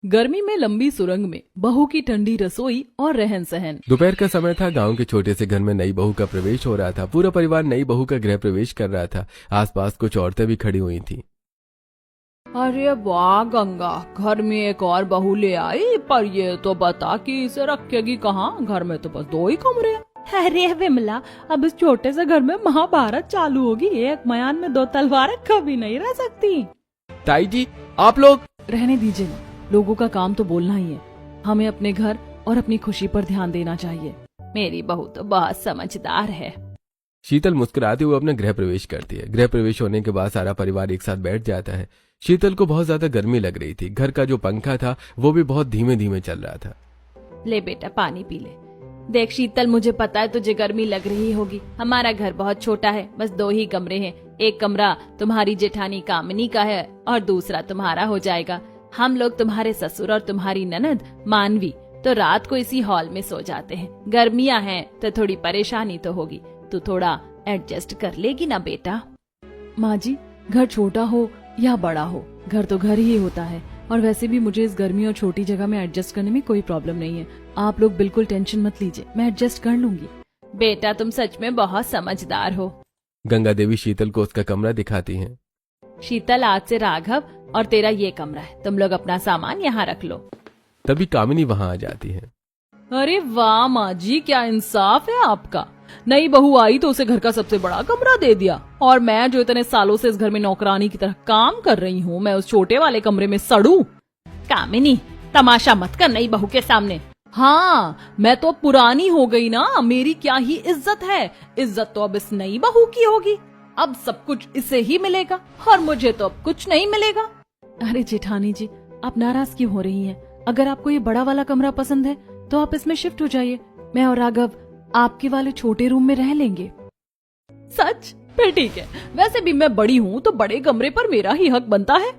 गर्मी में लंबी सुरंग में बहू की ठंडी रसोई और रहन सहन। दोपहर का समय था। गांव के छोटे से घर में नई बहू का प्रवेश हो रहा था। पूरा परिवार नई बहू का गृह प्रवेश कर रहा था। आसपास कुछ औरतें भी खड़ी हुई थीं। अरे वाह गंगा, घर में एक और बहू ले आई, पर ये तो बता कि इसे रखेगी कहाँ? घर में तो बस 2 ही कमरे हैं। अरे विमला, अब इस छोटे से घर में महाभारत चालू होगी। एक मयान में 2 तलवारें कभी नहीं रह सकती। ताई जी, आप लोग रहने दीजिए ना, लोगों का काम तो बोलना ही है। हमें अपने घर और अपनी खुशी पर ध्यान देना चाहिए। मेरी बहू तो बहुत समझदार है। शीतल मुस्कुराते हुए अपना गृह प्रवेश करती है। गृह प्रवेश होने के बाद सारा परिवार एक साथ बैठ जाता है। शीतल को बहुत ज्यादा गर्मी लग रही थी। घर का जो पंखा था वो भी बहुत धीमे धीमे चल रहा था। ले बेटा, पानी पी ले। देख शीतल, मुझे पता है तुझे गर्मी लग रही होगी। हमारा घर बहुत छोटा है, बस 2 ही कमरे हैं। एक कमरा तुम्हारी जेठानी कामिनी का है और दूसरा तुम्हारा हो जाएगा। हम लोग तुम्हारे ससुर और तुम्हारी ननद मानवी तो रात को इसी हॉल में सो जाते हैं। गर्मियां हैं तो थोड़ी परेशानी तो होगी, तू थोड़ा एडजस्ट कर लेगी ना बेटा? माँ जी, घर छोटा हो या बड़ा हो, घर तो घर ही होता है। और वैसे भी मुझे इस गर्मी और छोटी जगह में एडजस्ट करने में कोई प्रॉब्लम नहीं है। आप लोग बिल्कुल टेंशन मत लीजिए, मैं एडजस्ट कर लूंगी। बेटा, तुम सच में बहुत समझदार हो। गंगा देवी शीतल को उसका कमरा दिखाती हैं। शीतल, आज से राघव और तेरा ये कमरा है, तुम लोग अपना सामान यहाँ रख लो। तभी कामिनी वहाँ आ जाती है। अरे वाह माँ जी, क्या इंसाफ है आपका। नई बहू आई तो उसे घर का सबसे बड़ा कमरा दे दिया, और मैं जो इतने सालों से इस घर में नौकरानी की तरह काम कर रही हूँ, मैं उस छोटे वाले कमरे में सड़ूं? कामिनी, तमाशा मत कर नई बहू के सामने। हाँ, मैं तो पुरानी हो गई ना, मेरी क्या ही इज्जत है। इज्जत तो अब इस नई बहू की होगी। अब सब कुछ इसे ही मिलेगा और मुझे तो अब कुछ नहीं मिलेगा। अरे जेठानी जी, आप नाराज क्यों हो रही हैं? अगर आपको ये बड़ा वाला कमरा पसंद है तो आप इसमें शिफ्ट हो जाइए। मैं और राघव आपके वाले छोटे रूम में रह लेंगे। सच? फिर ठीक है। वैसे भी मैं बड़ी हूँ तो बड़े कमरे पर मेरा ही हक बनता है।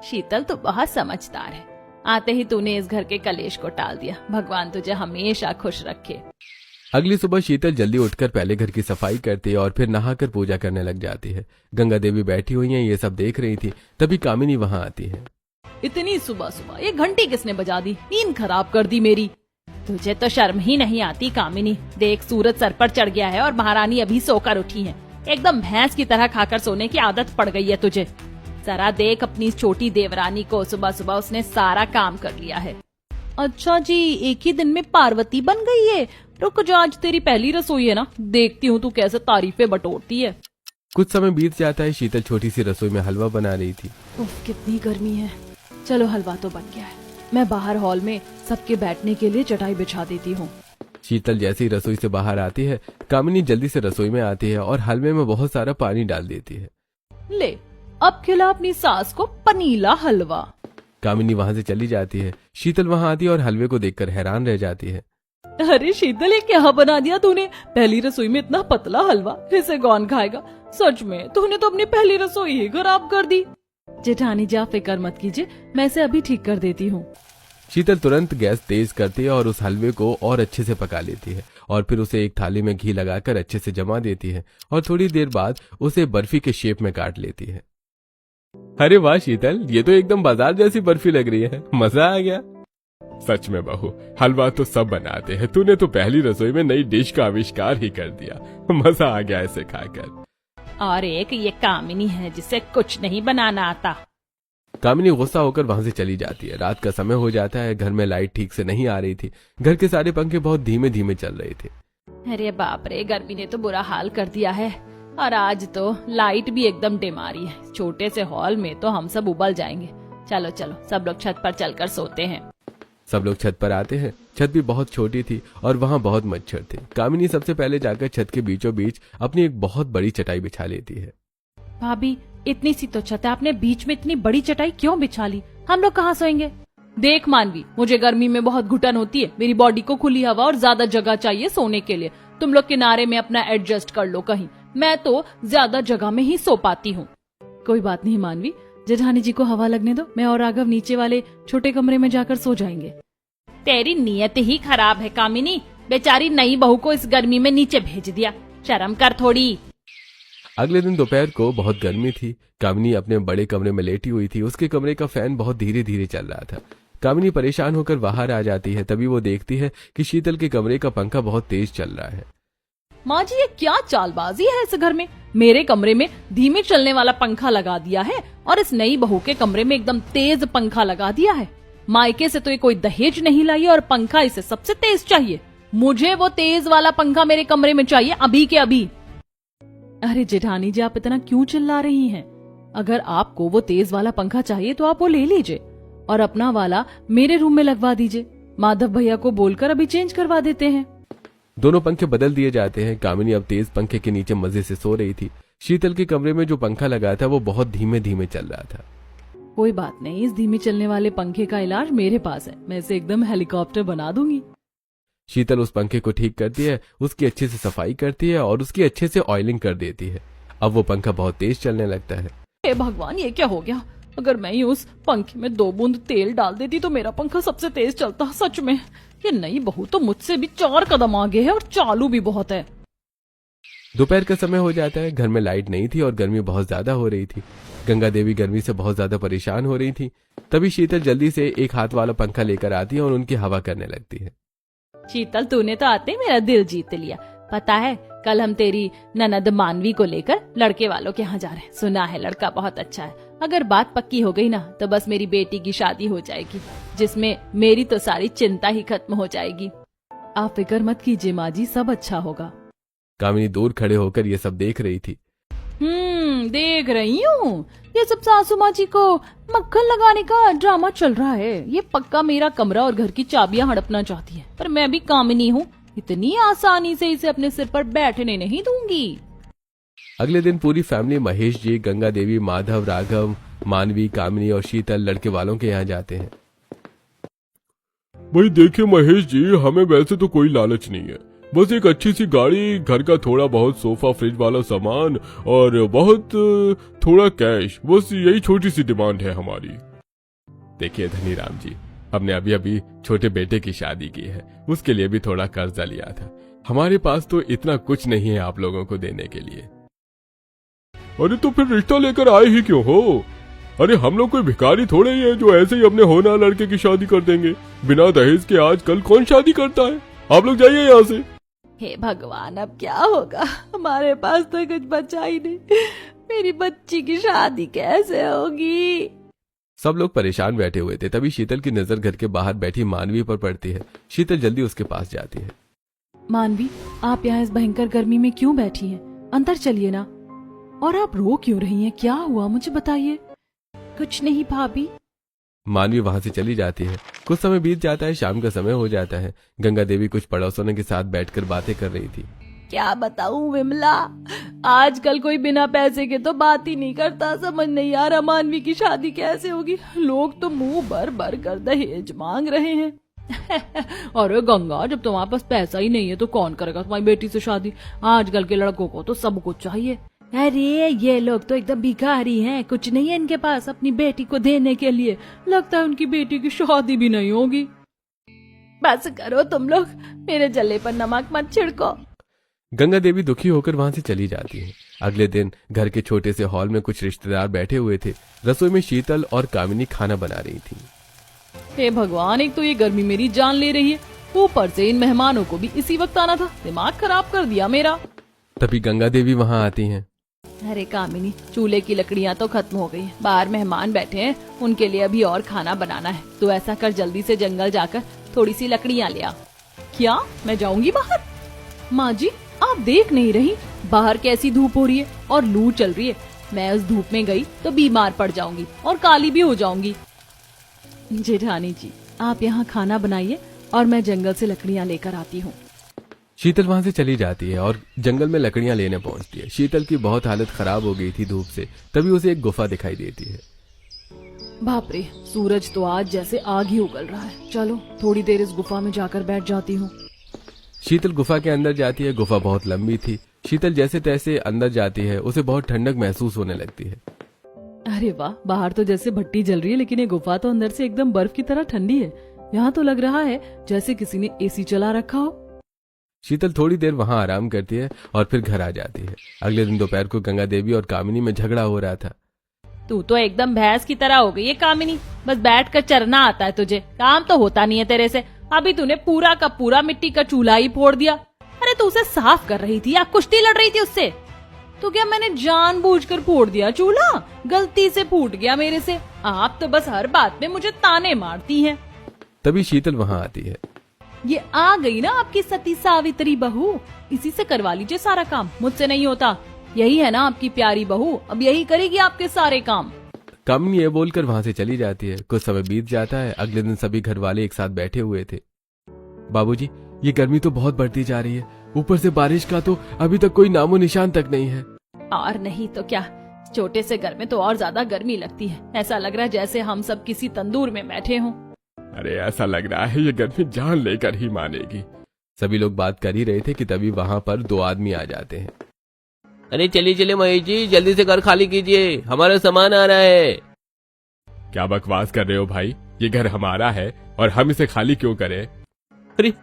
शीतल तो बहुत समझदार है। आते ही तूने इस घर के कलेश को टाल दिया। भगवान तुझे हमेशा खुश रखे। अगली सुबह शीतल जल्दी उठकर पहले घर की सफाई करती है और फिर नहाकर पूजा करने लग जाती है। गंगा देवी बैठी हुई हैं, ये सब देख रही थी। तभी कामिनी वहाँ आती है। इतनी सुबह सुबह ये घंटी किसने बजा दी? नींद खराब कर दी मेरी। तुझे तो शर्म ही नहीं आती कामिनी। देख, सूरज सर पर चढ़ गया है और महारानी अभी सोकर उठी है। एकदम भैंस की तरह खाकर सोने की आदत पड़ गई है तुझे। जरा देख अपनी छोटी देवरानी को, सुबह सुबह उसने सारा काम कर लिया है। अच्छा जी, एक ही दिन में पार्वती बन गई है। रुक जा, आज तेरी पहली रसोई है ना, देखती हूँ तू कैसे तारीफें बटोरती है। कुछ समय बीत जाता है। शीतल छोटी सी रसोई में हलवा बना रही थी। उफ, कितनी गर्मी है। चलो, हलवा तो बन गया है। मैं बाहर हॉल में सबके बैठने के लिए चटाई बिछा देती हूँ। शीतल जैसे ही रसोई से बाहर आती है, कामिनी जल्दी से रसोई में आती है और हलवे में बहुत सारा पानी डाल देती है। ले, अब खिला अपनी सास को पनीला हलवा। कामिनी वहाँ से चली जाती है। शीतल वहाँ आती है और हलवे को देखकर हैरान रह जाती है। अरे शीतल, ये क्या बना दिया तूने? पहली रसोई में इतना पतला हलवा, इसे कौन खाएगा? सच में तूने तो अपनी पहली रसोई ही खराब कर दी। जेठानी जी, आप फिक्र मत कीजिए, मैं इसे अभी ठीक कर देती हूँ। शीतल तुरंत गैस तेज करती है और उस हलवे को और अच्छे से पका लेती है और फिर उसे एक थाली में घी लगाकर अच्छे से जमा देती है और थोड़ी देर बाद उसे बर्फी के शेप में काट लेती है। अरे वाह शीतल, ये तो एकदम बाजार जैसी बर्फी लग रही है। मजा आ गया। सच में बहू, हलवा तो सब बनाते हैं। तूने तो पहली रसोई में नई डिश का आविष्कार ही कर दिया। मजा आ गया इसे खाकर। और एक ये कामिनी है जिसे कुछ नहीं बनाना आता। कामिनी गुस्सा होकर वहां से चली जाती है। रात का समय हो जाता है। घर में लाइट ठीक से नहीं आ रही थी। घर के सारे पंखे बहुत धीमे धीमे चल रहे थे। अरे बाप रे, गर्मी ने तो बुरा हाल कर दिया है। और आज तो लाइट भी एकदम डिम आ रही है। छोटे से हॉल में तो हम सब उबल जाएंगे। चलो चलो, सब लोग छत पर चलकर सोते हैं। सब लोग छत पर आते हैं। छत भी बहुत छोटी थी और वहाँ बहुत मच्छर थे। कामिनी सबसे पहले जाकर छत के बीचों बीच अपनी एक बहुत बड़ी चटाई बिछा लेती है। भाभी, इतनी सी तो छत है, आपने बीच में इतनी बड़ी चटाई क्यों बिछा ली? हम लोग कहाँ सोएंगे? देख मानवी, मुझे गर्मी में बहुत घुटन होती है। मेरी बॉडी को खुली हवा और ज्यादा जगह चाहिए सोने के लिए। तुम लोग किनारे में अपना एडजस्ट कर लो कहीं। मैं तो ज्यादा जगह में ही सो पाती हूँ। कोई बात नहीं मानवी, जेठानी जी को हवा लगने दो। मैं और राघव नीचे वाले छोटे कमरे में जाकर सो जाएंगे। तेरी नीयत ही खराब है कामिनी। बेचारी नई बहू को इस गर्मी में नीचे भेज दिया। शर्म कर थोड़ी। अगले दिन दोपहर को बहुत गर्मी थी। कामिनी अपने बड़े कमरे में लेटी हुई थी। उसके कमरे का फैन बहुत धीरे धीरे चल रहा था। कामिनी परेशान होकर बाहर आ जाती है। तभी वो देखती है कि शीतल के कमरे का पंखा बहुत तेज चल रहा है। माँ जी, ये क्या चालबाजी है इस घर में। मेरे कमरे में धीमे चलने वाला पंखा लगा दिया है और इस नई बहू के कमरे में एकदम तेज पंखा लगा दिया है। मायके से तो ये कोई दहेज नहीं लाई और पंखा इसे सबसे तेज चाहिए। मुझे वो तेज वाला पंखा मेरे कमरे में चाहिए, अभी के अभी। अरे जेठानी जी, आप इतना क्यों चिल्ला रही हैं? अगर आपको वो तेज वाला पंखा चाहिए तो आप वो ले लीजिए और अपना वाला मेरे रूम में लगवा दीजिए। माधव भैया को बोलकर अभी चेंज करवा देते हैं। दोनों पंखे बदल दिए जाते हैं। कामिनी अब तेज पंखे के नीचे मजे से सो रही थी। शीतल के कमरे में जो पंखा लगा था वो बहुत धीमे धीमे चल रहा था। कोई बात नहीं, इस धीमे चलने वाले पंखे का इलाज मेरे पास है। मैं इसे एकदम हेलीकॉप्टर बना दूंगी। शीतल उस पंखे को ठीक करती है, उसकी अच्छे से सफाई करती है और उसकी अच्छे से ऑयलिंग कर देती है। अब वो पंखा बहुत तेज चलने लगता है। हे भगवान, ये क्या हो गया? अगर मैं ही उस पंखे में 2 बूंद तेल डाल देती तो मेरा पंखा सबसे तेज चलता। सच में ये नई बहू तो मुझसे भी 4 कदम आगे है और चालू भी बहुत है। दोपहर का समय हो जाता है। घर में लाइट नहीं थी और गर्मी बहुत ज्यादा हो रही थी। गंगा देवी गर्मी से बहुत ज्यादा परेशान हो रही थी। तभी शीतल जल्दी से एक हाथ वाला पंखा लेकर आती है और उनकी हवा करने लगती है। शीतल, तूने तो आते ही मेरा दिल जीत लिया। पता है, कल हम तेरी ननद मानवी को लेकर लड़के वालों के यहाँ जा रहे हैं। सुना है लड़का बहुत अच्छा है। अगर बात पक्की हो गई ना तो बस मेरी बेटी की शादी हो जाएगी, जिसमें मेरी तो सारी चिंता ही खत्म हो जाएगी। आप फिक्र मत कीजिए माँ जी, सब अच्छा होगा। कामिनी दूर खड़े होकर ये सब देख रही थी। देख रही हूँ। ये सब सासू माँ जी को मक्खन लगाने का ड्रामा चल रहा है। ये पक्का मेरा कमरा और घर की चाबियां हड़पना चाहती है, पर मैं भी कामिनी हूँ, इतनी आसानी से इसे अपने सिर पर बैठने नहीं दूंगी। अगले दिन पूरी फैमिली महेश जी, गंगा देवी, माधव, राघव, मानवी, कामिनी और शीतल लड़के वालों के यहाँ जाते हैं। भाई देखिए महेश जी, हमें वैसे तो कोई लालच नहीं है, बस एक अच्छी सी गाड़ी, घर का थोड़ा बहुत सोफा, फ्रिज वाला सामान और बहुत थोड़ा कैश, बस यही छोटी सी डिमांड है हमारी। देखिए धनीराम जी, हमने अभी अभी छोटे बेटे की शादी की है, उसके लिए भी थोड़ा कर्जा लिया था। हमारे पास तो इतना कुछ नहीं है आप लोगों को देने के लिए। अरे तो फिर रिश्ता लेकर आए ही क्यों हो? अरे हम लोग कोई भिखारी थोड़े ही है जो ऐसे ही अपने होना लड़के की शादी कर देंगे। बिना दहेज के आजकल कौन शादी करता है? आप लोग जाइए यहाँ से। हे भगवान, अब क्या होगा? हमारे पास तो कुछ बचा ही नहीं। मेरी बच्ची की शादी कैसे होगी? सब लोग परेशान बैठे हुए थे। तभी शीतल की नजर घर के बाहर बैठी मानवी पर पड़ती है। शीतल जल्दी उसके पास जाती है। मानवी, आप यहाँ इस भयंकर गर्मी में क्यों बैठी हैं? अंदर चलिए ना। और आप रो क्यों रही हैं? क्या हुआ, मुझे बताइए। कुछ नहीं भाभी। मानवी वहां से चली जाती है। कुछ समय बीत जाता है, शाम का समय हो जाता है। गंगा देवी कुछ पड़ोसों के साथ बैठकर बातें कर रही थी। क्या बताऊं विमला, आजकल कोई बिना पैसे के तो बात ही नहीं करता। समझ नहीं आ रहा मानवी की शादी कैसे होगी। लोग तो मुंह भर भर कर दहेज मांग रहे हैं। अरे गंगा, जब तुम्हारे पास पैसा ही नहीं है तो कौन करेगा तुम्हारी बेटी से शादी? आजकल के लड़कों को तो सब कुछ चाहिए। अरे ये लोग तो एकदम भिखारी हैं, कुछ नहीं है इनके पास अपनी बेटी को देने के लिए। लगता है उनकी बेटी की शादी भी नहीं होगी। बस करो तुम लोग, मेरे जले पर नमक मत छिड़को। गंगा देवी दुखी होकर वहां से चली जाती है। अगले दिन घर के छोटे से हॉल में कुछ रिश्तेदार बैठे हुए थे। रसोई में शीतल और कामिनी खाना बना रही थी। हे भगवान, एक तो ये गर्मी मेरी जान ले रही है, ऊपर से इन मेहमानों को भी इसी वक्त आना था। दिमाग खराब कर दिया मेरा। तभी गंगा देवी वहां आती हैं। अरे कामिनी, चूल्हे की लकड़ियां तो खत्म हो गई हैं। बाहर मेहमान बैठे हैं, उनके लिए अभी और खाना बनाना है। तो ऐसा कर, जल्दी से जंगल जाकर थोड़ी सी लकड़ियां ले आ। क्या मैं जाऊंगी बाहर? माँ जी, आप देख नहीं रही बाहर कैसी धूप हो रही है और लू चल रही है। मैं उस धूप में गई तो बीमार पड़ जाऊंगी और काली भी हो जाऊंगी। जेठानी जी, आप यहाँ खाना बनाइए और मैं जंगल से लकड़ियां लेकर आती हूँ। शीतल वहां से चली जाती है और जंगल में लकड़ियां लेने पहुंचती है। शीतल की बहुत हालत खराब हो गई थी धूप से। तभी उसे एक गुफा दिखाई देती है। बाप रे, सूरज तो आज जैसे आग ही उगल रहा है। चलो थोड़ी देर इस गुफा में जाकर बैठ जाती हूँ। शीतल गुफा के अंदर जाती है। गुफा बहुत लंबी थी। शीतल जैसे तैसे अंदर जाती है, उसे बहुत ठंडक महसूस होने लगती है। अरे वाह, बाहर तो जैसे भट्टी जल रही है, लेकिन ये गुफा तो अंदर से एकदम बर्फ की तरह ठंडी है। यहाँ तो लग रहा है जैसे किसी ने एसी चला रखा हो। शीतल थोड़ी देर वहां आराम करती है और फिर घर आ जाती है। अगले दिन दोपहर को गंगा देवी और कामिनी में झगड़ा हो रहा था। तू तो एकदम भैंस की तरह हो गई है कामिनी, बस बैठ कर चरना आता है तुझे, काम तो होता नहीं है तेरे से। अभी तूने पूरा का पूरा मिट्टी का चूल्हा ही फोड़ दिया। अरे तू उसे साफ कर रही थी या कुश्ती लड़ रही थी उससे? तो क्या मैंने जानबूझकर फोड़ दिया चूल्हा? गलती से फूट गया मेरे से। आप तो बस हर बात में मुझे ताने मारती हैं। तभी शीतल वहां आती है। ये आ गई ना आपकी सती सावित्री बहू, इसी से करवा लीजिए सारा काम, मुझसे नहीं होता। यही है ना आपकी प्यारी बहू, अब यही करेगी आपके सारे काम। कामिनी ये बोलकर वहां से चली जाती है। कुछ समय बीत जाता है। अगले दिन सभी घर वाले एक साथ बैठे हुए थे। बाबूजी, ये गर्मी तो बहुत बढ़ती जा रही है, ऊपर से बारिश का तो अभी तक कोई नामो निशान तक नहीं है। और नहीं तो क्या, छोटे से घर में तो और ज्यादा गर्मी लगती है। ऐसा लग रहा है जैसे हम सब किसी तंदूर में बैठे हों। अरे ऐसा लग रहा है ये गर्मी जान लेकर ही मानेगी। सभी लोग बात कर ही रहे थे कि तभी वहां पर दो आदमी आ जाते हैं। अरे चलिए महेश जी, जल्दी से घर खाली कीजिए, हमारा सामान आ रहा है। क्या बकवास कर रहे हो भाई, ये घर हमारा है और हम इसे खाली क्यों करें? अरे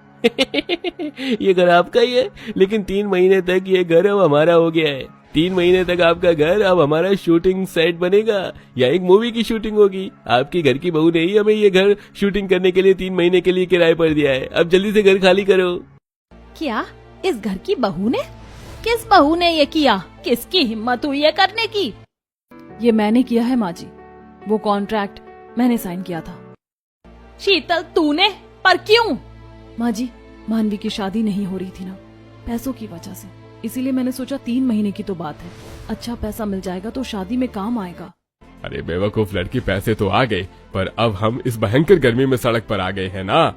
ये घर आपका ही है, लेकिन 3 महीने तक ये घर अब हमारा हो गया है। 3 महीने तक आपका घर अब हमारा शूटिंग सेट बनेगा या एक मूवी की शूटिंग होगी। आपके घर की बहू ने ही हमें ये घर शूटिंग करने के लिए 3 महीने के लिए किराए पर दिया है। अब जल्दी से घर खाली करो। क्या इस घर की बहू ने? किस बहू ने ये किया? किसकी हिम्मत हुई है करने की? ये मैंने किया है माँ जी, वो कॉन्ट्रैक्ट मैंने साइन किया था। शीतल तूने? पर क्यों? माँ जी, मानवी की शादी नहीं हो रही थी ना, पैसों की वजह से, इसीलिए मैंने सोचा 3 महीने की तो बात है, अच्छा पैसा मिल जाएगा तो शादी में काम आएगा। अरे बेवकूफ लड़की, पैसे तो आ गए, पर अब हम इस भयंकर गर्मी में सड़क पर आ गए हैं ना।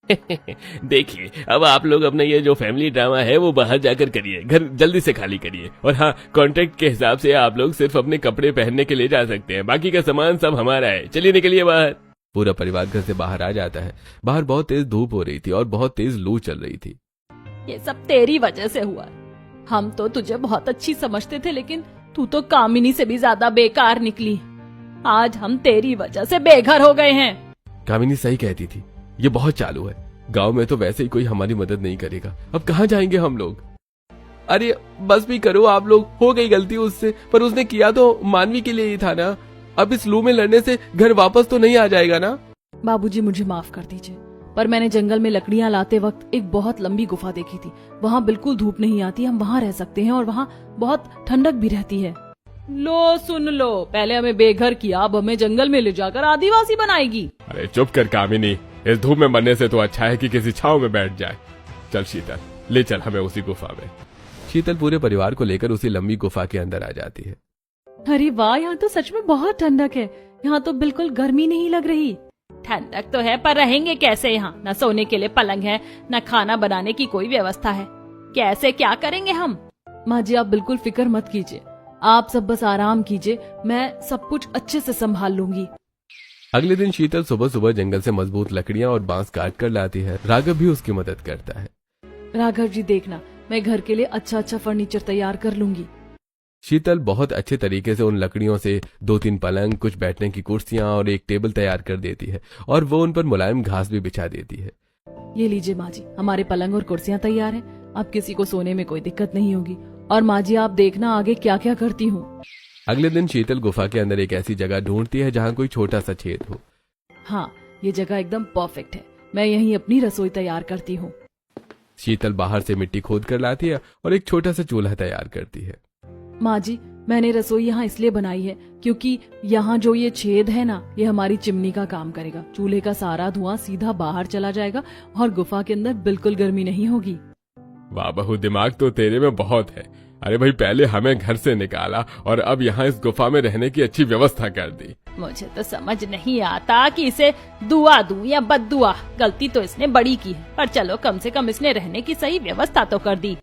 देखिए, अब आप लोग अपना ये जो फैमिली ड्रामा है वो बाहर जाकर करिए, घर जल्दी से खाली करिए। और हाँ, कॉन्ट्रैक्ट के हिसाब से आप लोग सिर्फ अपने कपड़े पहनने के लिए जा सकते हैं, बाकी का सामान सब हमारा है। चलिए निकलिए बाहर। पूरा परिवार घर से बाहर आ जाता है। बाहर बहुत तेज धूप हो रही थी और बहुत तेज लू चल रही थी। ये सब तेरी वजह से हुआ। हम तो तुझे बहुत अच्छी समझते थे, लेकिन तू तो कामिनी से भी ज्यादा बेकार निकली। आज हम तेरी वजह से बेघर हो गए हैं। कामिनी सही कहती थी, ये बहुत चालू है। गांव में तो वैसे ही कोई हमारी मदद नहीं करेगा, अब कहाँ जाएंगे हम लोग? अरे बस भी करो आप लोग, हो गई गलती उससे, पर उसने किया तो मानवी के लिए ही था ना। अब इस लू में लड़ने से घर वापस तो नहीं आ जाएगा ना। बाबूजी मुझे माफ कर दीजिए, पर मैंने जंगल में लकड़ियां लाते वक्त एक बहुत लंबी गुफा देखी थी। वहाँ बिल्कुल धूप नहीं आती, हम वहाँ रह सकते हैं और वहाँ बहुत ठंडक भी रहती है। लो सुन लो, पहले हमें बेघर किया, अब हमें जंगल में ले जाकर आदिवासी बनाएगी। अरे चुप कर कामिनी, इस धूप में मरने से तो अच्छा है कि किसी छांव में बैठ जाए। चल शीतल, ले चल हमें उसी गुफा में। शीतल पूरे परिवार को लेकर उसी लंबी गुफा के अंदर आ जाती है। अरे वाह, यहाँ तो सच में बहुत ठंडक है। यहाँ तो बिल्कुल गर्मी नहीं लग रही। ठंडक तो है, पर रहेंगे कैसे यहाँ? न सोने के लिए पलंग है, न खाना बनाने की कोई व्यवस्था है। कैसे क्या करेंगे हम? माँ जी आप बिल्कुल फिक्र मत कीजिए, आप सब बस आराम कीजिए, मैं सब कुछ अच्छे से संभाल लूंगी। अगले दिन शीतल सुबह सुबह जंगल से मजबूत लकड़ियां और बांस काट कर लाती है। राघव भी उसकी मदद करता है। राघव जी देखना, मैं घर के लिए अच्छा अच्छा फर्नीचर तैयार कर लूंगी। शीतल बहुत अच्छे तरीके से उन लकड़ियों से 2-3 पलंग, कुछ बैठने की कुर्सियां और एक टेबल तैयार कर देती है और वो उन पर मुलायम घास भी बिछा देती है। ये लीजिए माँ जी, हमारे पलंग और कुर्सियां तैयार हैं। अब किसी को सोने में कोई दिक्कत नहीं होगी। और माँ जी आप देखना आगे क्या क्या करती हूँ। अगले दिन शीतल गुफा के अंदर एक ऐसी जगह ढूंढती है जहाँ कोई छोटा सा छेद हो। हाँ, ये जगह एकदम परफेक्ट है, मैं यहीं अपनी रसोई तैयार करती हूँ। शीतल बाहर से मिट्टी खोद कर लाती है और एक छोटा सा चूल्हा तैयार करती है। माँ जी मैंने रसोई यहाँ इसलिए बनाई है क्योंकि यहाँ जो ये छेद है ना, ये हमारी चिमनी का काम करेगा। चूल्हे का सारा धुआं सीधा बाहर चला जाएगा और गुफा के अंदर बिल्कुल गर्मी नहीं होगी। वाह बहू, दिमाग तो तेरे में बहुत है। अरे भाई, पहले हमें घर से निकाला और अब यहाँ इस गुफा में रहने की अच्छी व्यवस्था कर दी। मुझे तो समझ नहीं आता कि इसे दुआ दूं या बद्दुआ। गलती तो इसने बड़ी की है, पर चलो कम से कम इसने रहने की सही व्यवस्था तो कर दी।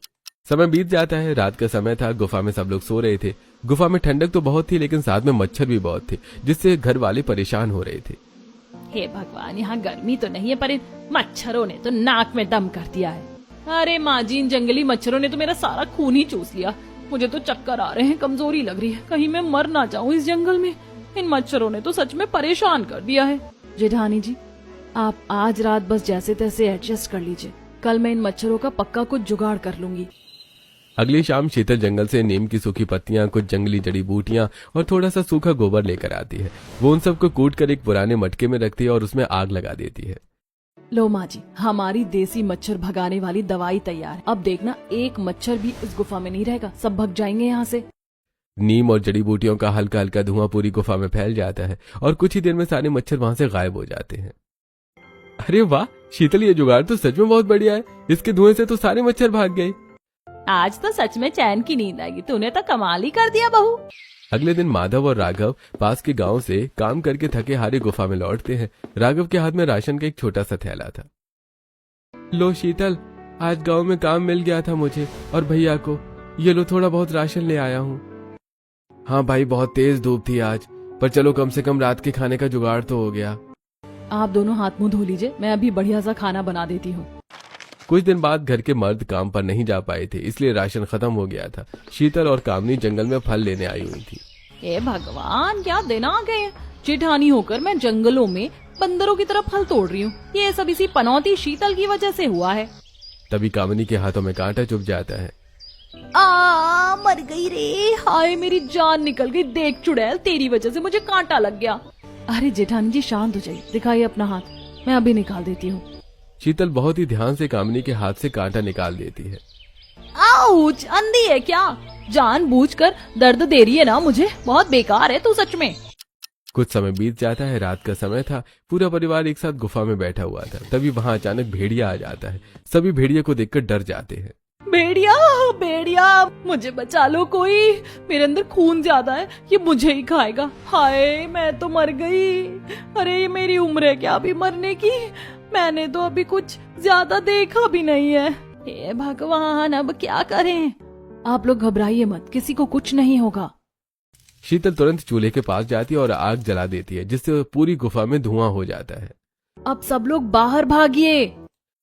समय बीत जाता है। रात का समय था। गुफा में सब लोग सो रहे थे। गुफा में ठंडक तो बहुत थी, लेकिन साथ में मच्छर भी बहुत थे, जिससे घर वाले परेशान हो रहे थे। हे भगवान, यहाँ गर्मी तो नहीं है, पर इन मच्छरों ने तो नाक में दम कर दिया है। अरे माँ जी, इन जंगली मच्छरों ने तो मेरा सारा खून ही चूस लिया। मुझे तो चक्कर आ रहे हैं, कमजोरी लग रही है, कहीं मैं मर ना जाऊं इस जंगल में। इन मच्छरों ने तो सच में परेशान कर दिया है। जेठानी जी, आप आज रात बस जैसे तैसे एडजस्ट कर लीजिए, कल मैं इन मच्छरों का पक्का कुछ जुगाड़ कर लूंगी। अगली शाम शीतल जंगल से नीम की सूखी पत्तियां, कुछ जंगली जड़ी बूटियां और थोड़ा सा सूखा गोबर लेकर आती है। वो उन सबको कूट कर एक पुराने मटके में रखती है और उसमें आग लगा देती है। लो माँ जी, हमारी देसी मच्छर भगाने वाली दवाई तैयार है। अब देखना, एक मच्छर भी इस गुफा में नहीं रहेगा, सब भग जाएंगे यहाँ से। नीम और जड़ी बूटियों का हल्का हल्का धुआं पूरी गुफा में फैल जाता है और कुछ ही देर में सारे मच्छर वहां से गायब हो जाते हैं। अरे वाह शीतल, ये जुगाड़ तो सच में बहुत बढ़िया है। इसके धुएं से तो सारे मच्छर भाग गए। आज तो सच में चैन की नींद आएगी। तूने तो कमाल ही कर दिया बहू। अगले दिन माधव और राघव पास के गांव से काम करके थके हारे गुफा में लौटते हैं। राघव के हाथ में राशन का एक छोटा सा थैला था। लो शीतल, आज गांव में काम मिल गया था मुझे और भैया को। ये लो थोड़ा बहुत राशन ले आया हूँ। हाँ भाई, बहुत तेज धूप थी आज, पर चलो कम से कम रात के खाने का जुगाड़ तो हो गया। आप दोनों हाथ मुंह धो लीजिए, मैं अभी बढ़िया सा खाना बना देती हूँ। कुछ दिन बाद घर के मर्द काम पर नहीं जा पाए थे, इसलिए राशन खत्म हो गया था। शीतल और कामनी जंगल में फल लेने आई हुई थी। हे भगवान, क्या दिन आ गए। चिढ़ानी होकर मैं जंगलों में बंदरों की तरफ फल तोड़ रही हूँ। ये सब इसी पनौती शीतल की वजह से हुआ है। तभी कामनी के हाथों में कांटा चुभ जाता है। मर गई रे, हाय मेरी जान निकल गई। देख चुड़ैल, तेरी वजह से मुझे कांटा लग गया। अरे जेठानी जी शांत हो जाइए, दिखाइए अपना हाथ, मैं अभी निकाल देती हूँ। शीतल बहुत ही ध्यान से कामनी के हाथ से कांटा निकाल देती है। आउच, अंधी है क्या? जानबूझकर दर्द दे रही है ना मुझे, बहुत बेकार है तू सच में। कुछ समय बीत जाता है। रात का समय था। पूरा परिवार एक साथ गुफा में बैठा हुआ था। तभी वहां अचानक भेड़िया आ जाता है। सभी भेड़िया को देखकर डर जाते हैं। भेड़िया, भेड़िया, मुझे बचा लो कोई, मेरे अंदर खून ज्यादा है, ये मुझे ही खाएगा। हाय मैं तो मर गई। अरे ये मेरी उम्र है क्या अभी मरने की? मैंने तो अभी कुछ ज्यादा देखा भी नहीं है। हे भगवान, अब क्या करें? आप लोग घबराइए मत, किसी को कुछ नहीं होगा। शीतल तुरंत चूल्हे के पास जाती है और आग जला देती है, जिससे पूरी गुफा में धुआं हो जाता है। अब सब लोग बाहर भागिए।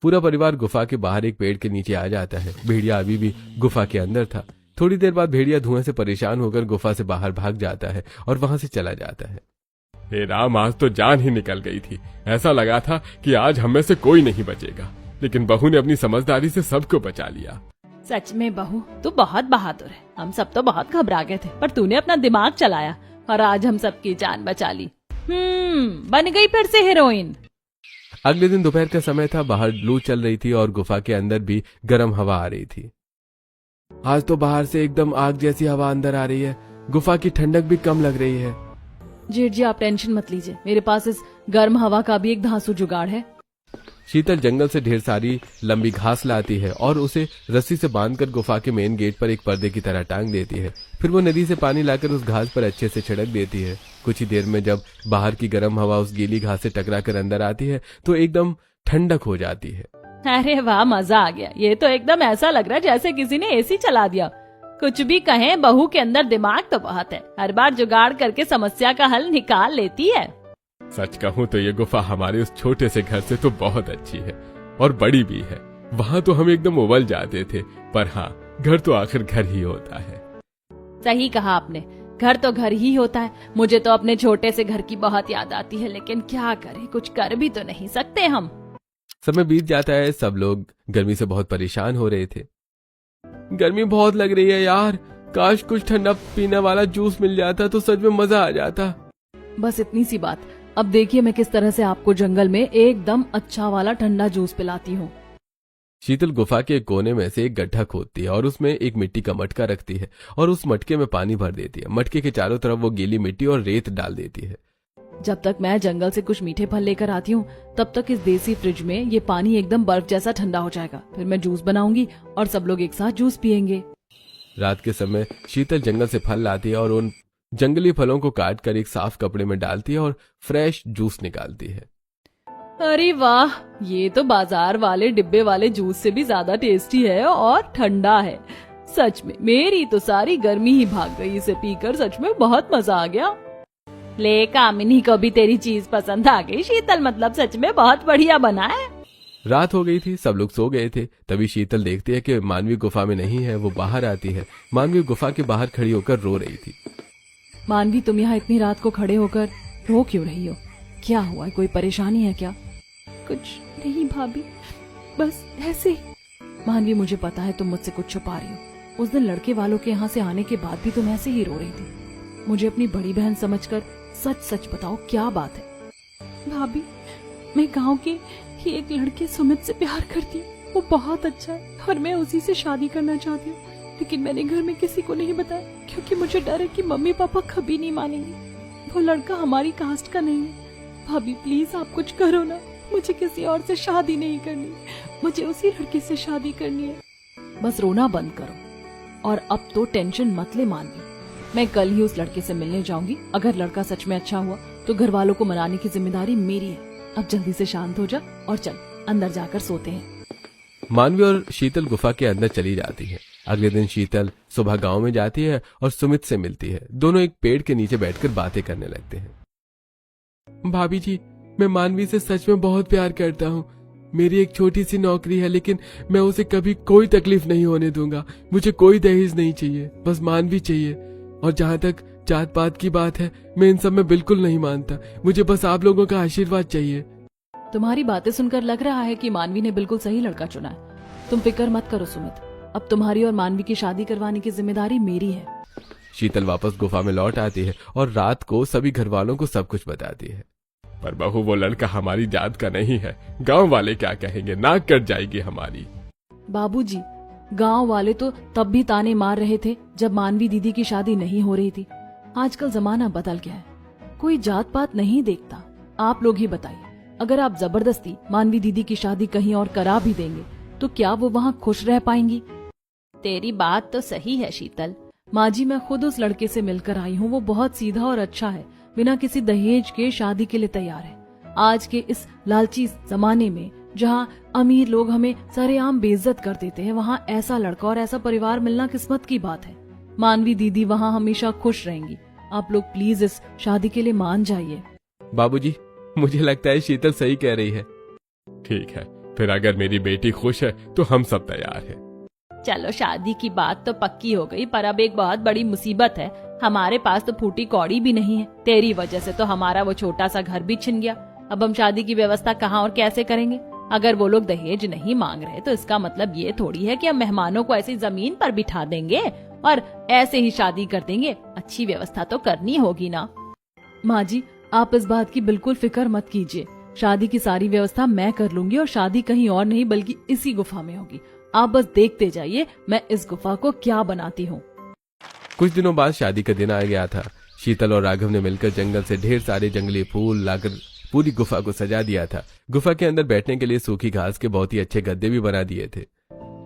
पूरा परिवार गुफा के बाहर एक पेड़ के नीचे आ जाता है। भेड़िया अभी भी गुफा के अंदर था। थोड़ी देर बाद भेड़िया धुएं से परेशान होकर गुफा से बाहर भाग जाता है और वहां से चला जाता है। हे राम, आज तो जान ही निकल गई थी। ऐसा लगा था कि आज हम में से कोई नहीं बचेगा, लेकिन बहू ने अपनी समझदारी से सबको बचा लिया। सच में बहू, तू बहुत बहादुर है। हम सब तो बहुत घबरा गए थे, पर तूने अपना दिमाग चलाया और आज हम सबकी जान बचा ली। बन गई फिर से हीरोइन। अगले दिन दोपहर का समय था। बाहर लू चल रही थी और गुफा के अंदर भी गर्म हवा आ रही थी। आज तो बाहर से एकदम आग जैसी हवा अंदर आ रही है। गुफा की ठंडक भी कम लग रही है। जेठ जी आप टेंशन मत लीजिए, मेरे पास इस गर्म हवा का भी एक धांसू जुगाड़ है। शीतल जंगल से ढेर सारी लंबी घास लाती है और उसे रस्सी से बांधकर गुफा के मेन गेट पर एक पर्दे की तरह टांग देती है। फिर वो नदी से पानी लाकर उस घास पर अच्छे से छिड़क देती है। कुछ ही देर में जब बाहर की गर्म हवा उस गीली घास से टकराकर अंदर आती है तो एकदम ठंडक हो जाती है। अरे वाह, मजा आ गया। ये तो एकदम ऐसा लग रहा है जैसे किसी ने एसी चला दिया। कुछ भी कहें, बहू के अंदर दिमाग तो बहुत है। हर बार जुगाड़ करके समस्या का हल निकाल लेती है। सच कहूँ तो ये गुफा हमारे उस छोटे से घर से तो बहुत अच्छी है और बड़ी भी है। वहाँ तो हम एकदम उबल जाते थे, पर हाँ, घर तो आखिर घर ही होता है। सही कहा आपने, घर तो घर ही होता है। मुझे तो अपने छोटे से घर की बहुत याद आती है, लेकिन क्या करें, कुछ कर भी तो नहीं सकते हम। समय बीत जाता है। सब लोग गर्मी से बहुत परेशान हो रहे थे। गर्मी बहुत लग रही है यार, काश कुछ ठंडा पीने वाला जूस मिल जाता तो सच में मजा आ जाता। बस इतनी सी बात। अब देखिए मैं किस तरह से आपको जंगल में एकदम अच्छा वाला ठंडा जूस पिलाती हूँ। शीतल गुफा के कोने में से एक गड्ढा खोदती है और उसमें एक मिट्टी का मटका रखती है और उस मटके में पानी भर देती है। मटके के चारों तरफ वो गीली मिट्टी और रेत डाल देती है। जब तक मैं जंगल से कुछ मीठे फल लेकर आती हूँ, तब तक इस देसी फ्रिज में ये पानी एकदम बर्फ जैसा ठंडा हो जाएगा। फिर मैं जूस बनाऊंगी और सब लोग एक साथ जूस पियेंगे। रात के समय शीतल जंगल से फल लाती है और उन जंगली फलों को काट कर एक साफ कपड़े में डालती है और फ्रेश जूस निकालती है। अरे वाह, ये तो बाजार वाले डिब्बे वाले जूस से भी ज्यादा टेस्टी है और ठंडा है। सच में मेरी तो सारी गर्मी ही भाग गई इसे पीकर। सच में बहुत मजा आ गया। ले कामिनी को भी तेरी चीज पसंद आ गई शीतल, मतलब सच में बहुत बढ़िया बना है। रात हो गई थी, सब लोग सो गए थे। तभी शीतल देखती है कि मानवी गुफा में नहीं है। वो बाहर आती है। मानवी गुफा के बाहर खड़ी होकर रो रही थी। मानवी, तुम यहाँ इतनी रात को खड़े होकर रो क्यों रही हो? क्या हुआ है, कोई परेशानी है क्या? कुछ नहीं भाभी, बस ऐसे ही। मानवी, मुझे पता है तुम मुझसे कुछ छुपा रही हो। उस दिन लड़के वालों के यहाँ से आने के बाद भी तुम ऐसे ही रो रही थी। मुझे अपनी बड़ी बहन समझकर सच सच बताओ क्या बात है। भाभी, मैं गांव के ही एक लड़के सुमित से प्यार करती हूँ। वो बहुत अच्छा है और मैं उसी से शादी करना चाहती हूँ, लेकिन मैंने घर में किसी को नहीं बताया क्योंकि मुझे डर है कि मम्मी पापा कभी नहीं मानेंगे। वो लड़का हमारी कास्ट का नहीं है। भाभी प्लीज आप कुछ करो ना, मुझे किसी और से शादी नहीं करनी, मुझे उसी लड़के से शादी करनी है। बस रोना बंद करो और अब तो टेंशन मत ले मानवी। मैं कल ही उस लड़के से मिलने जाऊंगी। अगर लड़का सच में अच्छा हुआ तो घर वालों को मनाने की जिम्मेदारी मेरी है। अब जल्दी से शांत हो जा और चल अंदर जाकर सोते हैं। मानवी और शीतल गुफा के अंदर चली जाती है। अगले दिन शीतल सुबह गांव में जाती है और सुमित से मिलती है। दोनों एक पेड़ के नीचे बैठकर बातें करने लगते हैं। भाभी जी, मैं मानवी से सच में बहुत प्यार करता हूँ। मेरी एक छोटी सी नौकरी है, लेकिन मैं उसे कभी कोई तकलीफ नहीं होने दूंगा। मुझे कोई दहेज नहीं चाहिए, बस मानवी चाहिए। और जहाँ तक जात पात की बात है, मैं इन सब में बिल्कुल नहीं मानता। मुझे बस आप लोगों का आशीर्वाद चाहिए। तुम्हारी बातें सुनकर लग रहा है कि मानवी ने बिल्कुल सही लड़का चुना है। तुम फिक्र मत करो सुमित, अब तुम्हारी और मानवी की शादी करवाने की जिम्मेदारी मेरी है। शीतल वापस गुफा में लौट आती है और रात को सभी घर वालों को सब कुछ बताती है। पर बहू, वो लड़का हमारी जात का नहीं है। गांव वाले क्या कहेंगे, नाक कट जाएगी हमारी। बाबूजी, गांव वाले तो तब भी ताने मार रहे थे जब मानवी दीदी की शादी नहीं हो रही थी। आजकल जमाना बदल गया है, कोई जात पात नहीं देखता। आप लोग ही बताइए, अगर आप जबरदस्ती मानवी दीदी की शादी कहीं और करा भी देंगे तो क्या वो वहाँ खुश रह पाएंगी? तेरी बात तो सही है शीतल। माँ जी, मैं खुद उस लड़के से मिलकर आई हूँ। वो बहुत सीधा और अच्छा है, बिना किसी दहेज के शादी के लिए तैयार है। आज के इस लालची जमाने में जहाँ अमीर लोग हमें सरेआम बेइज्जत कर देते हैं, वहाँ ऐसा लड़का और ऐसा परिवार मिलना किस्मत की बात है। मानवी दीदी वहाँ हमेशा खुश रहेंगी। आप लोग प्लीज इस शादी के लिए मान जाइए। बाबूजी, मुझे लगता है शीतल सही कह रही है। ठीक है, फिर अगर मेरी बेटी खुश है तो हम सब तैयार हैं। चलो, शादी की बात तो पक्की हो गई, पर अब एक बहुत बड़ी मुसीबत है। हमारे पास तो फूटी कौड़ी भी नहीं है। तेरी वजह से तो हमारा वो छोटा सा घर भी छिन गया। अब हम शादी की व्यवस्था कहाँ और कैसे करेंगे? अगर वो लोग दहेज नहीं मांग रहे तो इसका मतलब ये थोड़ी है कि हम मेहमानों को ऐसी जमीन पर बिठा देंगे और ऐसे ही शादी कर देंगे। अच्छी व्यवस्था तो करनी होगी ना। माँ जी, आप इस बात की बिल्कुल फिक्र मत कीजिए। शादी की सारी व्यवस्था मैं कर लूंगी और शादी कहीं और नहीं बल्कि इसी गुफा में होगी। आप बस देखते जाइए मैं इस गुफा को क्या बनाती हूँ। कुछ दिनों बाद शादी का दिन आ गया था। शीतल और राघव ने मिलकर जंगल से ढेर सारे जंगली फूल लाकर पूरी गुफा को सजा दिया था। गुफा के अंदर बैठने के लिए सूखी घास के बहुत ही अच्छे गद्दे भी बना दिए थे।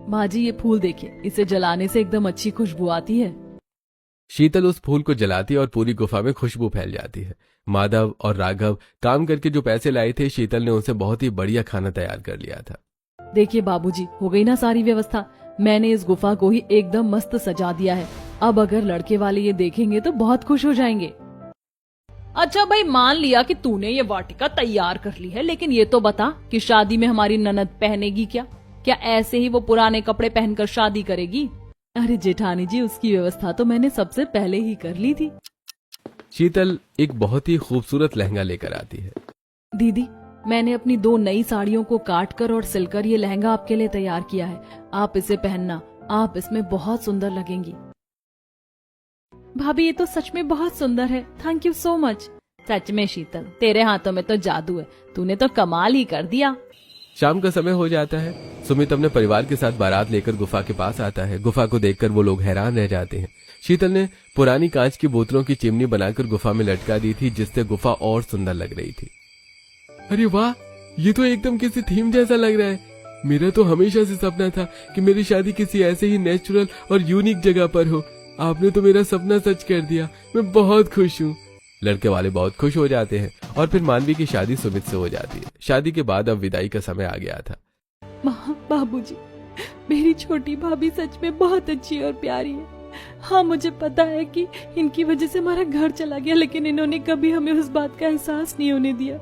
माँ जी, ये फूल देखिए, इसे जलाने से एकदम अच्छी खुशबू आती है। शीतल उस फूल को जलाती है और पूरी गुफा में खुशबू फैल जाती है। माधव और राघव काम करके जो पैसे लाए थे, शीतल ने उनसे बहुत ही बढ़िया खाना तैयार कर लिया था। देखिए बाबूजी, हो गई ना सारी व्यवस्था। मैंने इस गुफा को ही एकदम मस्त सजा दिया है। अब अगर लड़के वाले ये देखेंगे तो बहुत खुश हो जाएंगे। अच्छा भाई, मान लिया कि तूने ये वाटिका तैयार कर ली है, लेकिन ये तो बता कि शादी में हमारी ननद पहनेगी क्या? क्या ऐसे ही वो पुराने कपड़े पहनकर शादी करेगी? अरे जेठानी जी, उसकी व्यवस्था तो मैंने सबसे पहले ही कर ली थी। शीतल एक बहुत ही खूबसूरत लहंगा लेकर आती है। दीदी, मैंने अपनी 2 नई साड़ियों को काटकर और सिलकर ये लहंगा आपके लिए तैयार किया है। आप इसे पहनना, आप इसमें बहुत सुंदर लगेंगी। भाभी, ये तो सच में बहुत सुंदर है। Thank you so much. सच में शीतल, तेरे हाथों में तो जादू है। तूने तो कमाल ही कर दिया। शाम का समय हो जाता है। सुमित अपने परिवार के साथ बारात लेकर गुफा के पास आता है। गुफा को देखकर वो लोग हैरान रह जाते हैं। शीतल ने पुरानी कांच की बोतलों की चिमनी बनाकर गुफा में लटका दी थी, जिससे गुफा और सुंदर लग रही थी। अरे वाह, ये तो एकदम किसी थीम जैसा लग रहा है। मेरा तो हमेशा से सपना था कि मेरी शादी किसी ऐसे ही नेचुरल और यूनिक जगह पर हो। आपने तो मेरा सपना सच कर दिया। मैं बहुत खुश हूँ। लड़के वाले बहुत खुश हो जाते हैं और फिर मानवी की शादी सुमित से हो जाती है। शादी के बाद अब विदाई का समय आ गया था। बाबूजी, मेरी छोटी भाभी सच में बहुत अच्छी और प्यारी है। हाँ, मुझे पता है कि इनकी वजह से हमारा घर चला गया, लेकिन इन्होंने कभी हमें उस बात का एहसास नहीं होने दिया।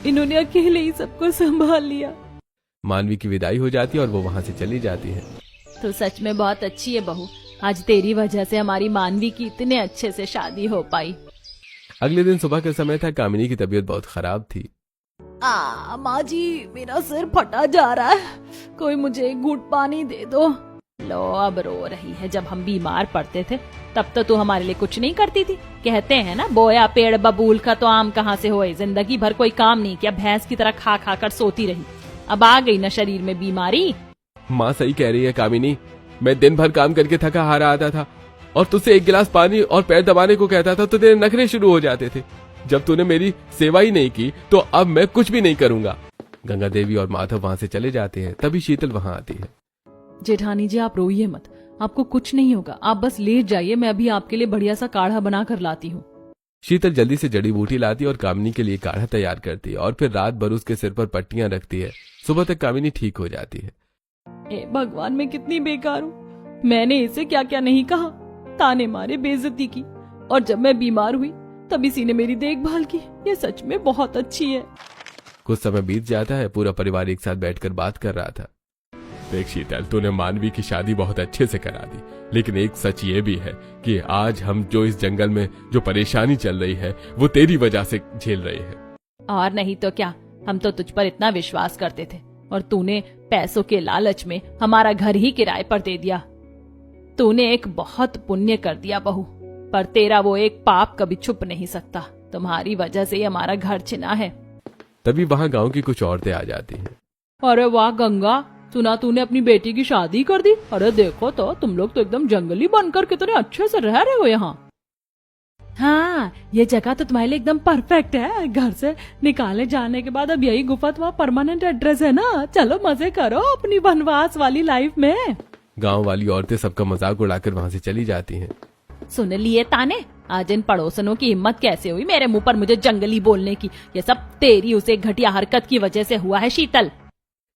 इन्होंने अकेले ही सबको संभाल लिया। मानवी की विदाई हो जाती है और वो वहाँ से चली जाती है। तो सच में बहुत अच्छी है बहू। आज तेरी वजह से हमारी मानवी की इतने अच्छे से शादी हो पाई। अगले दिन सुबह का समय था। कामिनी की तबीयत बहुत खराब थी। माँ जी, मेरा सिर फटा जा रहा है। कोई मुझे एक घूंट पानी दे दो। लो अब रो रही है। जब हम बीमार पड़ते थे तब तो तू हमारे लिए कुछ नहीं करती थी। कहते हैं ना, बोया पेड़ बबूल का तो आम कहाँ से होए। जिंदगी भर कोई काम नहीं किया, भैंस की तरह खा खा कर सोती रही। अब आ गई ना शरीर में बीमारी। माँ सही कह रही है कामिनी, मैं दिन भर काम करके थका हारा आता था और तुझसे एक गिलास पानी और पैर दबाने को कहता था तो तेरे नखरे शुरू हो जाते थे। जब तूने मेरी सेवा ही नहीं की तो अब मैं कुछ भी नहीं करूंगा। गंगा देवी और माधव वहां से चले जाते हैं। तभी शीतल वहां आती है। जेठानी जी आप रोइए मत, आपको कुछ नहीं होगा, आप बस लेट जाइए, मैं अभी आपके लिए बढ़िया सा काढ़ा बना कर लाती हूँ। शीतल जल्दी से जड़ी बूटी लाती है और कामिनी के लिए काढ़ा तैयार करती है और फिर रात भर उसके सिर पर पट्टियां रखती है। सुबह तक कामिनी ठीक हो जाती है। ए भगवान, मैं कितनी बेकार हूँ। मैंने इसे क्या क्या नहीं कहा, ताने मारे, बेइज्जती की, और जब मैं बीमार हुई तब इसी ने मेरी देखभाल की। ये सच में बहुत अच्छी है। कुछ समय बीत जाता है। पूरा परिवार एक साथ बैठकर बात कर रहा था। देख शीतल, तूने मानवी की शादी बहुत अच्छे से करा दी, लेकिन एक सच ये भी है कि आज हम जो इस जंगल में जो परेशानी चल रही है वो तेरी वजह से झेल रहे हैं। और नहीं तो क्या, हम तो तुझ पर इतना विश्वास करते थे और तूने पैसों के लालच में हमारा घर ही किराए पर दे दिया। तूने एक बहुत पुण्य कर दिया बहू, पर तेरा वो एक पाप कभी छुप नहीं सकता। तुम्हारी वजह से ही हमारा घर छिना है। तभी वहां गांव की कुछ औरतें आ जाती हैं। अरे वाह गंगा, सुना तूने अपनी बेटी की शादी कर दी? अरे देखो तो, तुम लोग तो एकदम जंगली बनकर कितने अच्छे से रह रहे हो यहाँ। हाँ, ये जगह तो तुम्हारे लिए एकदम परफेक्ट है। घर से निकाले जाने के बाद अब यही गुफा तुम्हारा परमानेंट एड्रेस है ना। चलो मजे करो अपनी वनवास वाली लाइफ में। गांव वाली औरतें सबका मजाक उड़ाकर वहां से चली जाती हैं। सुन लिए ताने, आज इन पड़ोसनों की हिम्मत कैसे हुई मेरे मुंह पर मुझे जंगली बोलने की। ये सब तेरी उसे घटिया हरकत की वजह से हुआ है शीतल।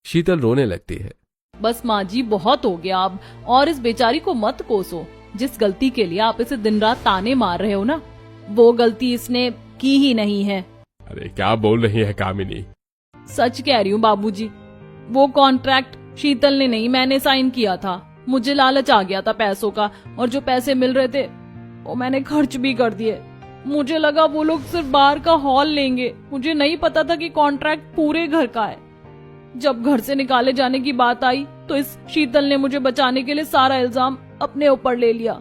शीतल रोने लगती है। बस माँ जी, बहुत हो गया अब, और इस बेचारी को मत कोसो। जिस गलती के लिए आप इसे दिन रात ताने मार रहे हो ना, वो गलती इसने की ही नहीं है। अरे क्या बोल रही है कामिनी? सच कह रही हूँ बाबूजी, वो कॉन्ट्रैक्ट शीतल ने नहीं, मैंने साइन किया था। मुझे लालच आ गया था पैसों का, और जो पैसे मिल रहे थे वो मैंने खर्च भी कर दिए। मुझे लगा वो लोग सिर्फ बाहर का हॉल लेंगे, मुझे नहीं पता था कि कॉन्ट्रैक्ट पूरे घर का है। जब घर से निकाले जाने की बात आई तो इस शीतल ने मुझे बचाने के लिए सारा इल्जाम अपने ऊपर ले लिया।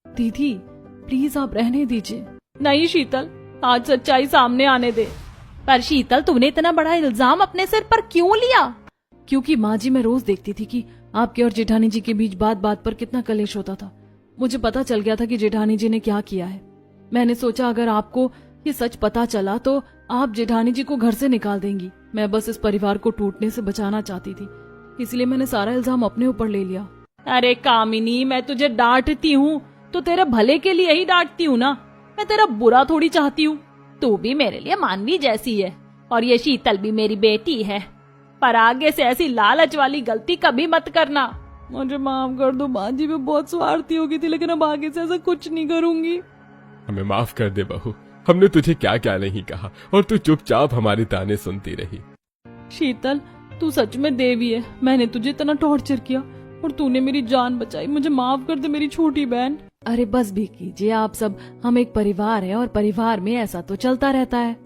दीदी प्लीज आप रहने दीजिए। नहीं शीतल, आज सच्चाई सामने आने दे। पर शीतल, तूने इतना बड़ा इल्जाम अपने सिर पर क्यों लिया? क्योंकि माँ जी, मैं रोज देखती थी कि आपके और जेठानी जी के बीच बात बात पर कितना कलेश होता था। मुझे पता चल गया था कि जेठानी जी ने क्या किया है। मैंने सोचा अगर आपको ये सच पता चला तो आप जेठानी जी को घर से निकाल देंगी। मैं बस इस परिवार को टूटने से बचाना चाहती थी, इसलिए मैंने सारा इल्जाम अपने ऊपर ले लिया। अरे कामिनी, मैं तुझे डांटती हूँ तो तेरे भले के लिए ही डांटती हूँ ना, मैं तेरा बुरा थोड़ी चाहती हूँ। तू भी मेरे लिए मानवी जैसी है और ये शीतल भी मेरी बेटी है, पर आगे से ऐसी लालच वाली गलती कभी मत करना। मुझे माफ कर दो माँ जी, मैं बहुत स्वार्थी हो गई थी, लेकिन अब आगे से ऐसा कुछ नहीं करूंगी। हमें माफ कर दे बहू, हमने तुझे क्या क्या नहीं कहा और तू चुपचाप हमारे ताने सुनती रही। शीतल, तू सच में देवी है। मैंने तुझे इतना टॉर्चर किया और तूने मेरी जान बचाई। मुझे माफ कर दे मेरी छोटी बहन। अरे बस भी कीजिए आप सब, हम एक परिवार है और परिवार में ऐसा तो चलता रहता है।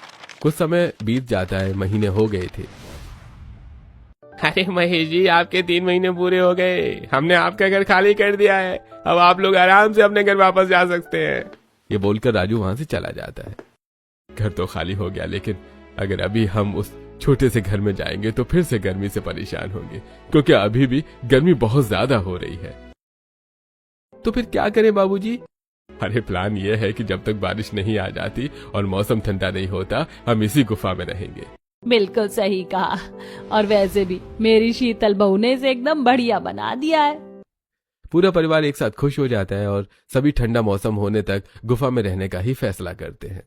कुछ समय बीत जाता है। महीने हो गए थे। अरे महेश जी, आपके 3 महीने पूरे हो गए। हमने आपका घर खाली कर दिया है। अब आप लोग आराम से अपने घर वापस जा सकते हैं। ये बोलकर राजू वहां से चला जाता है। घर तो खाली हो गया, लेकिन अगर अभी हम उस छोटे से घर में जाएंगे तो फिर से गर्मी से परेशान होंगे, क्योंकि अभी भी गर्मी बहुत ज्यादा हो रही है। तो फिर क्या करें बाबूजी? अरे प्लान ये है कि जब तक बारिश नहीं आ जाती और मौसम ठंडा नहीं होता, हम इसी गुफा में रहेंगे। बिल्कुल सही कहा। और वैसे भी मेरी शीतल बहू ने इसे एकदम बढ़िया बना दिया है। पूरा परिवार एक साथ खुश हो जाता है और सभी ठंडा मौसम होने तक गुफा में रहने का ही फैसला करते हैं।